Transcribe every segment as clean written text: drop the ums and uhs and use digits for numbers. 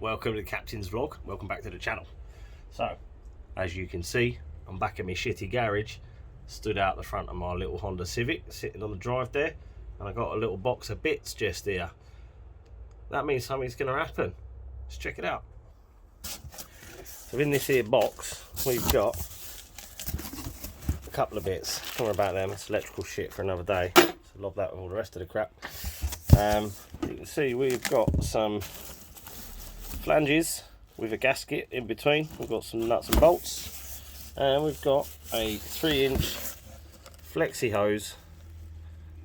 welcome to the Captain's Vlog. Welcome back to the channel. So, as you can see, I'm back in my shitty garage, stood out the front of my little Honda Civic, sitting on the drive there, and I got a little box of bits just here. That means something's going to happen. Let's check it out. So in this here box, we've got a couple of bits. Don't worry about them, it's electrical shit for another day. So lob that with all the rest of the crap. You can see we've got some flanges with a gasket in between. We've got some nuts and bolts, and we've got a 3-inch flexi hose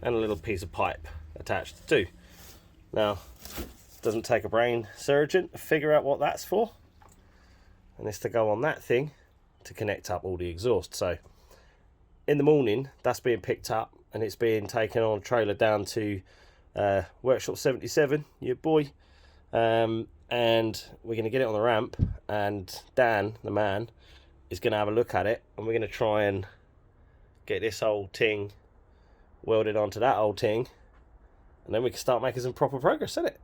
and a little piece of pipe attached too. Now, it doesn't take a brain surgeon to figure out what that's for, and it's to go on that thing to connect up all the exhaust. So in the morning that's being picked up and it's being taken on a trailer down to Workshop 77, your boy, and we're going to get it on the ramp, and Dan, the man, is going to have a look at it, and we're going to try and get this old thing welded onto that old thing, and then we can start making some proper progress, isn't it?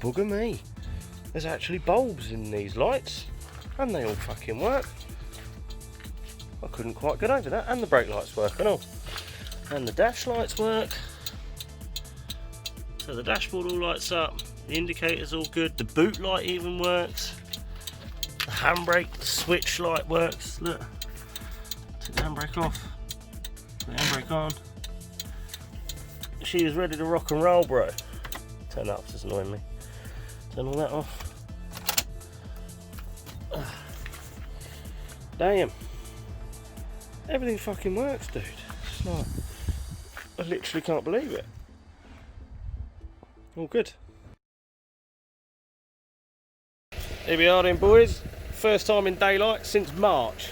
Bugger me, there's actually bulbs in these lights and they all fucking work. I couldn't quite get over that. And the brake lights work and all, and the dash lights work, so the dashboard all lights up, the indicators all good, the boot light even works, the handbrake switch light works. Look, take the handbrake off, put the handbrake on. She is ready to rock and roll, bro. Turn that off, it's annoying me. Turn all that off. Damn. Everything fucking works, dude. It's like, I literally can't believe it. All good. Here we are then, boys. First time in daylight since March.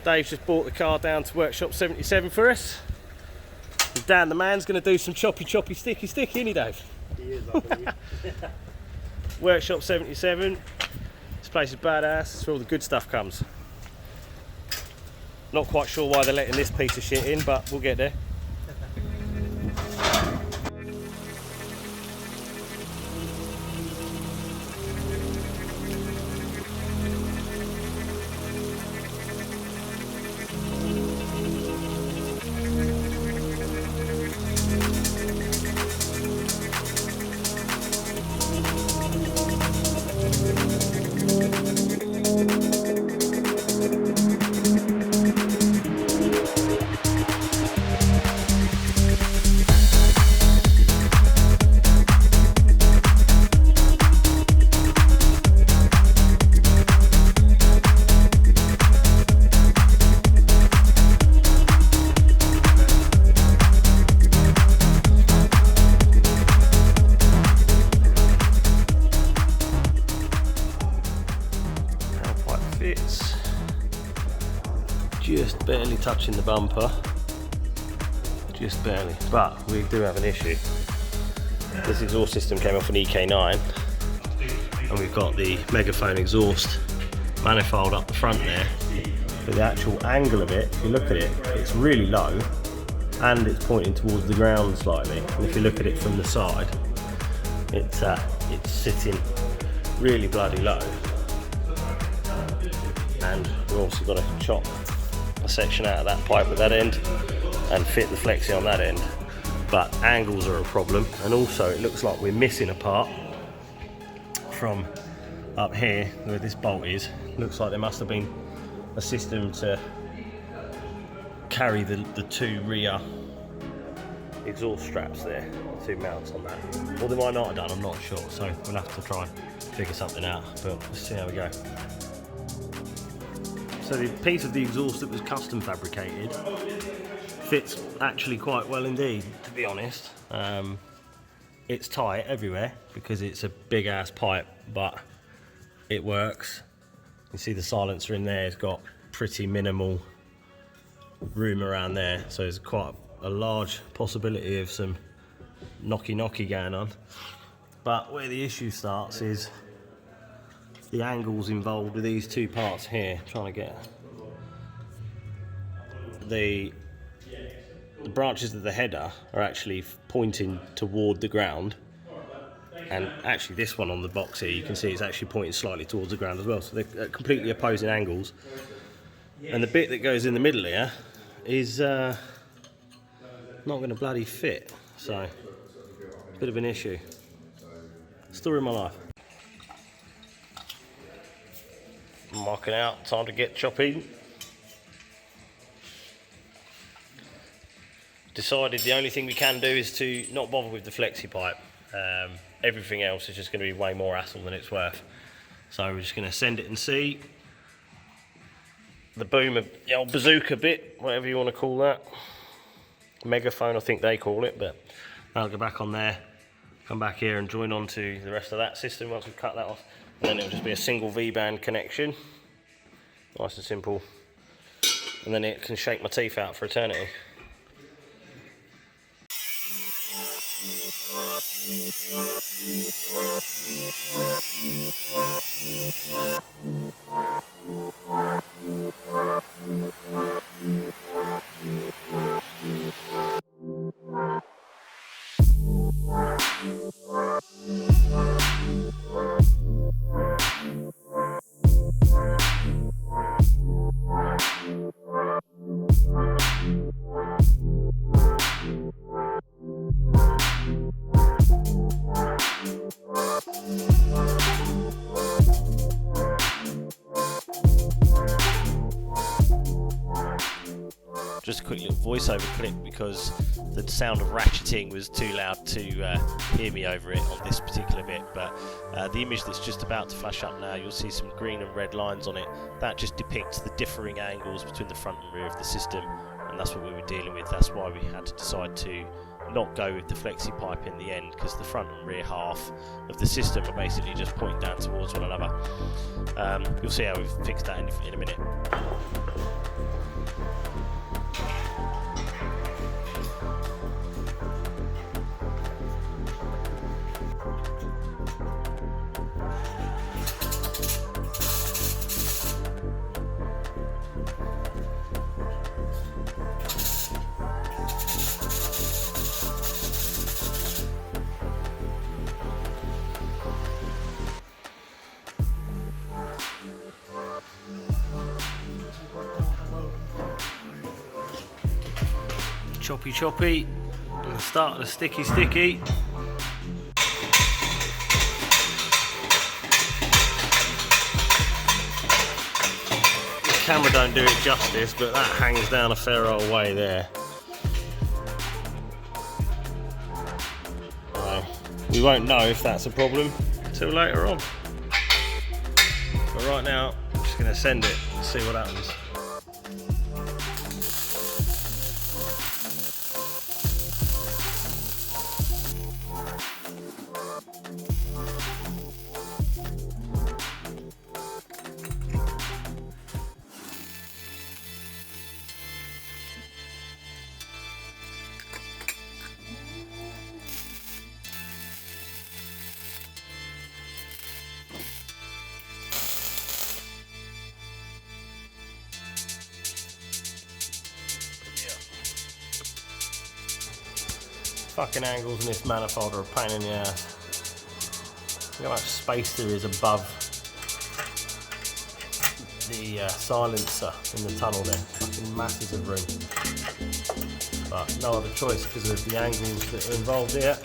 Dave's just brought the car down to Workshop 77 for us. And Dan, the man's going to do some choppy, sticky, isn't he, Dave? He is, I believe. Workshop 77. This place is badass. It's where all the good stuff comes. Not quite sure why they're letting this piece of shit in, but we'll get there. Just barely touching the bumper, just barely, but we do have an issue. This exhaust system came off an EK9, and we've got the megaphone exhaust manifold up the front there, but the actual angle of it, if you look at it, it's really low and it's pointing towards the ground slightly, and if you look at it from the side, it's sitting really bloody low. And we've also got to chop a section out of that pipe at that end and fit the flexi on that end. But angles are a problem, and also it looks like we're missing a part from up here where this bolt is. Looks like there must have been a system to carry the two rear exhaust straps there, two mounts on that. Or they might not have done, I'm not sure, so we'll have to try and figure something out, but let's see how we go. So the piece of the exhaust that was custom fabricated fits actually quite well indeed, to be honest. It's tight everywhere because it's a big ass pipe, but it works. You can see the silencer in there has got pretty minimal room around there, so there's quite a large possibility of some knocky going on. But where the issue starts is the angles involved with these two parts here, trying to get the branches of the header are actually pointing toward the ground, and actually this one on the box here, you can see it's actually pointing slightly towards the ground as well, so they're at completely opposing angles. And the bit that goes in the middle here is not going to bloody fit, so a bit of an issue. Story of my life. Marking out, time to get chopping. Decided the only thing we can do is to not bother with the flexi pipe. Everything else is just going to be way more hassle than it's worth. So we're just going to send it and see. The boom, the old bazooka bit, whatever you want to call that. Megaphone, I think they call it, but I'll go back on there, come back here and join on to the rest of that system once we've cut that off. And then it'll just be a single V-band connection. Nice and simple. And then it can shake my teeth out for eternity. Just a quick little voiceover clip because the sound of ratcheting was too loud to hear me over it on this particular bit, but the image that's just about to flash up now, you'll see some green and red lines on it. That just depicts the differing angles between the front and rear of the system, and that's what we were dealing with. That's why we had to decide to not go with the flexi pipe in the end, because the front and rear half of the system are basically just pointing down towards one another. You'll see how we've fixed that in a minute. Choppy, and the start of the sticky. The camera don't do it justice, but that hangs down a fair old way there. We won't know if that's a problem until later on. But right now, I'm just going to send it and see what happens. Fucking angles in this manifold are a pain in the ass. Look how much space there is above the silencer in the tunnel there. Fucking masses of room. But no other choice because of the angles that are involved here.